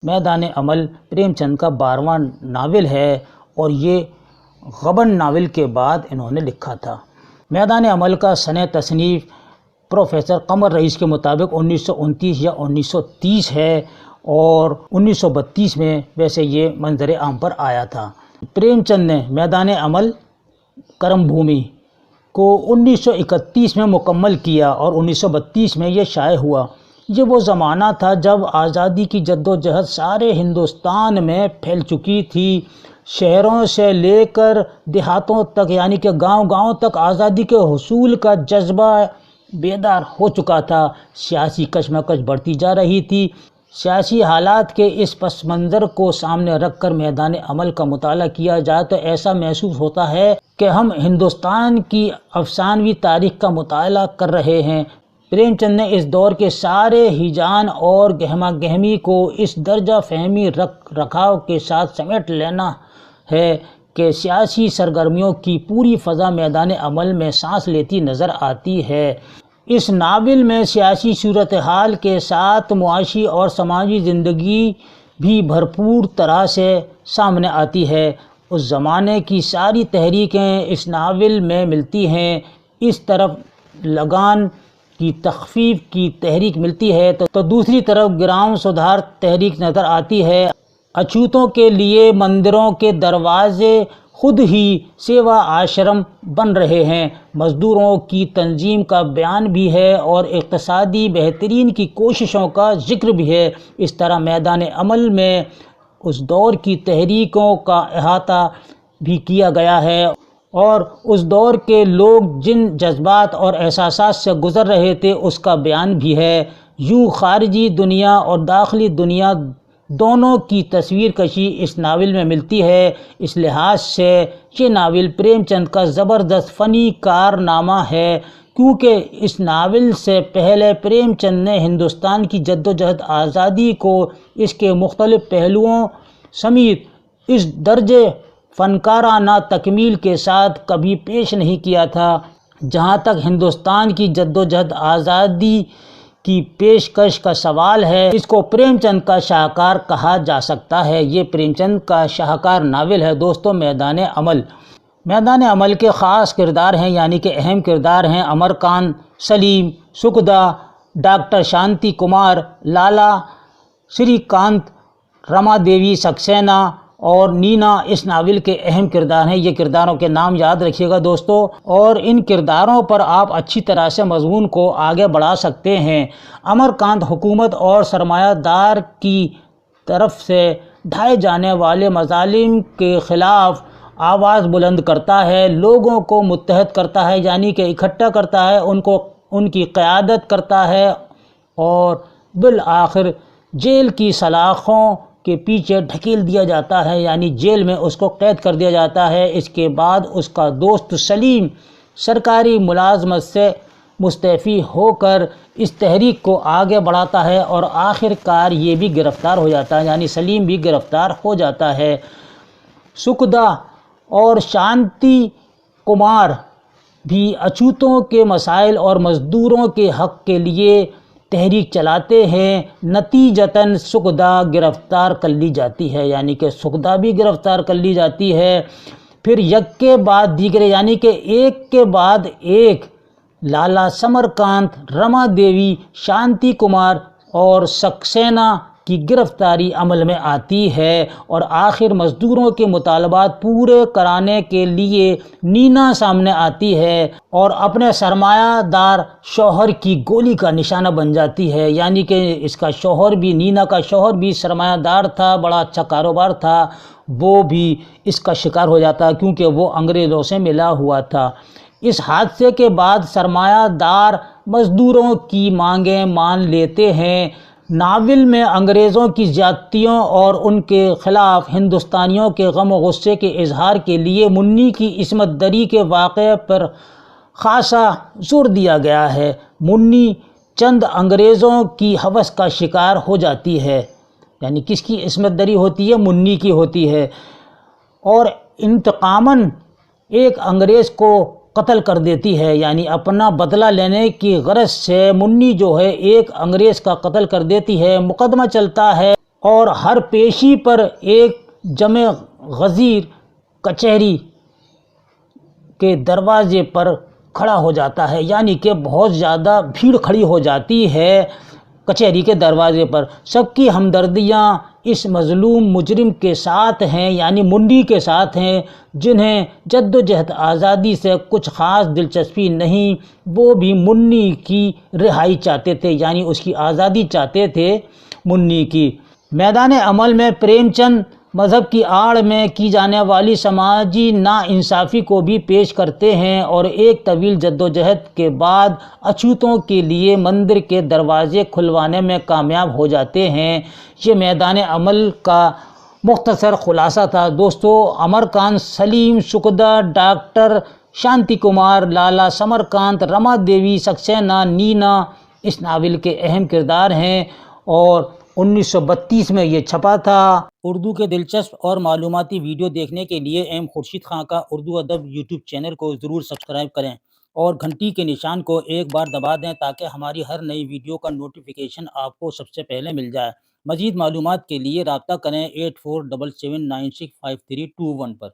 میدان عمل پریم چند کا 12واں ناول ہے اور یہ غبن ناول کے بعد انہوں نے لکھا تھا۔ میدان عمل کا سنِ تصنیف پروفیسر قمر رئیس کے مطابق 1929 یا 1930 ہے اور 1932 میں ویسے یہ منظر عام پر آیا تھا۔ پریم چند نے میدان عمل کرم بھومی کو 1931 میں مکمل کیا اور 1932 میں یہ شائع ہوا۔ یہ وہ زمانہ تھا جب آزادی کی جدوجہد سارے ہندوستان میں پھیل چکی تھی۔ شہروں سے لے کر دیہاتوں تک یعنی کہ گاؤں گاؤں تک آزادی کے حصول کا جذبہ بیدار ہو چکا تھا۔ سیاسی کشمکش بڑھتی جا رہی تھی۔ سیاسی حالات کے اس پس منظر کو سامنے رکھ کر میدان عمل کا مطالعہ کیا جائے تو ایسا محسوس ہوتا ہے کہ ہم ہندوستان کی افسانوی تاریخ کا مطالعہ کر رہے ہیں۔ پریم چند نے اس دور کے سارے ہیجان اور گہما گہمی کو اس درجہ فہمی رکھ رکھاؤ کے ساتھ سمیٹ لینا ہے کہ سیاسی سرگرمیوں کی پوری فضا میدان عمل میں سانس لیتی نظر آتی ہے۔ اس ناول میں سیاسی صورتحال کے ساتھ معاشی اور سماجی زندگی بھی بھرپور طرح سے سامنے آتی ہے۔ اس زمانے کی ساری تحریکیں اس ناول میں ملتی ہیں۔ اس طرف لگان کی تخفیف کی تحریک ملتی ہے تو دوسری طرف گرام سدھار تحریک نظر آتی ہے۔ اچھوتوں کے لیے مندروں کے دروازے خود ہی سیوا آشرم بن رہے ہیں۔ مزدوروں کی تنظیم کا بیان بھی ہے اور اقتصادی بہترین کی کوششوں کا ذکر بھی ہے۔ اس طرح میدان عمل میں اس دور کی تحریکوں کا احاطہ بھی کیا گیا ہے اور اس دور کے لوگ جن جذبات اور احساسات سے گزر رہے تھے اس کا بیان بھی ہے۔ یوں خارجی دنیا اور داخلی دنیا دونوں کی تصویر کشی اس ناول میں ملتی ہے۔ اس لحاظ سے یہ ناول پریم چند کا زبردست فنی کارنامہ ہے کیونکہ اس ناول سے پہلے پریم چند نے ہندوستان کی جدوجہد آزادی کو اس کے مختلف پہلوؤں سمیت اس درجے فنکارانہ تکمیل کے ساتھ کبھی پیش نہیں کیا تھا۔ جہاں تک ہندوستان کی جدوجہد آزادی کی پیشکش کا سوال ہے، اس کو پریم چند کا شاہکار کہا جا سکتا ہے۔ یہ پریم چند کا شاہکار ناول ہے دوستو میدان عمل۔ میدان عمل کے خاص کردار ہیں یعنی کہ اہم کردار ہیں امر کانت، سلیم، سکھدا، ڈاکٹر شانتی کمار، لالا شری کانت، رما دیوی سکسینہ اور نینا اس ناول کے اہم کردار ہیں۔ یہ کرداروں کے نام یاد رکھیے گا دوستو اور ان کرداروں پر آپ اچھی طرح سے مضمون کو آگے بڑھا سکتے ہیں۔ امر کانت حکومت اور سرمایہ دار کی طرف سے ڈھائے جانے والے مظالم کے خلاف آواز بلند کرتا ہے، لوگوں کو متحد کرتا ہے یعنی کہ اکٹھا کرتا ہے، ان کی قیادت کرتا ہے اور بالآخر جیل کی سلاخوں کے پیچھے ڈھکیل دیا جاتا ہے یعنی جیل میں اس کو قید کر دیا جاتا ہے۔ اس کے بعد اس کا دوست سلیم سرکاری ملازمت سے مستعفی ہو کر اس تحریک کو آگے بڑھاتا ہے اور آخر کار یہ بھی گرفتار ہو جاتا ہے یعنی سلیم بھی گرفتار ہو جاتا ہے۔ سکھدا اور شانتی کمار بھی اچھوتوں کے مسائل اور مزدوروں کے حق کے لیے تحریک چلاتے ہیں۔ نتیجتاً سکھدا گرفتار کر لی جاتی ہے یعنی کہ سکھدا بھی گرفتار کر لی جاتی ہے۔ پھر یک کے بعد دیگرے یعنی کہ ایک کے بعد ایک لالا سمر کانت، رما دیوی، شانتی کمار اور سکسینہ کی گرفتاری عمل میں آتی ہے اور آخر مزدوروں کے مطالبات پورے کرانے کے لیے نینا سامنے آتی ہے اور اپنے سرمایہ دار شوہر کی گولی کا نشانہ بن جاتی ہے یعنی کہ اس کا شوہر بھی، نینا کا شوہر بھی سرمایہ دار تھا، بڑا اچھا کاروبار تھا، وہ بھی اس کا شکار ہو جاتا ہے کیونکہ وہ انگریزوں سے ملا ہوا تھا۔ اس حادثے کے بعد سرمایہ دار مزدوروں کی مانگیں مان لیتے ہیں۔ ناول میں انگریزوں کی زیادتیوں اور ان کے خلاف ہندوستانیوں کے غم و غصے کے اظہار کے لیے منی کی عصمت دری کے واقعے پر خاصا زور دیا گیا ہے۔ منی چند انگریزوں کی ہوس کا شکار ہو جاتی ہے یعنی کس کی عصمت دری ہوتی ہے؟ منی کی ہوتی ہے اور انتقاماً ایک انگریز کو قتل کر دیتی ہے یعنی اپنا بدلہ لینے کی غرض سے منی جو ہے ایک انگریز کا قتل کر دیتی ہے۔ مقدمہ چلتا ہے اور ہر پیشی پر ایک جمع غزیر کچہری کے دروازے پر کھڑا ہو جاتا ہے، یعنی کہ بہت زیادہ بھیڑ کھڑی ہو جاتی ہے کچہری کے دروازے پر۔ سب کی ہمدردیاں اس مظلوم مجرم کے ساتھ ہیں، یعنی منی کے ساتھ ہیں، جنہیں جد و جہد آزادی سے کچھ خاص دلچسپی نہیں۔ وہ بھی منی کی رہائی چاہتے تھے، یعنی اس کی آزادی چاہتے تھے منی کی۔ میدان عمل میں پریم چند مذہب کی آڑ میں کی جانے والی سماجی ناانصافی کو بھی پیش کرتے ہیں اور ایک طویل جدوجہد کے بعد اچھوتوں کے لیے مندر کے دروازے کھلوانے میں کامیاب ہو جاتے ہیں۔ یہ میدان عمل کا مختصر خلاصہ تھا۔ دوستو، امرکانت، سلیم، شکدہ، ڈاکٹر شانتی کمار، لالا سمرکانت، رما دیوی سکسینہ، نینا اس ناول کے اہم کردار ہیں اور 1932 میں یہ چھپا تھا۔ اردو کے دلچسپ اور معلوماتی ویڈیو دیکھنے کے لیے ایم خورشید خاں کا اردو ادب یوٹیوب چینل کو ضرور سبسکرائب کریں اور گھنٹی کے نشان کو ایک بار دبا دیں تاکہ ہماری ہر نئی ویڈیو کا نوٹیفیکیشن آپ کو سب سے پہلے مل جائے۔ مزید معلومات کے لیے رابطہ کریں 8477965321 پر۔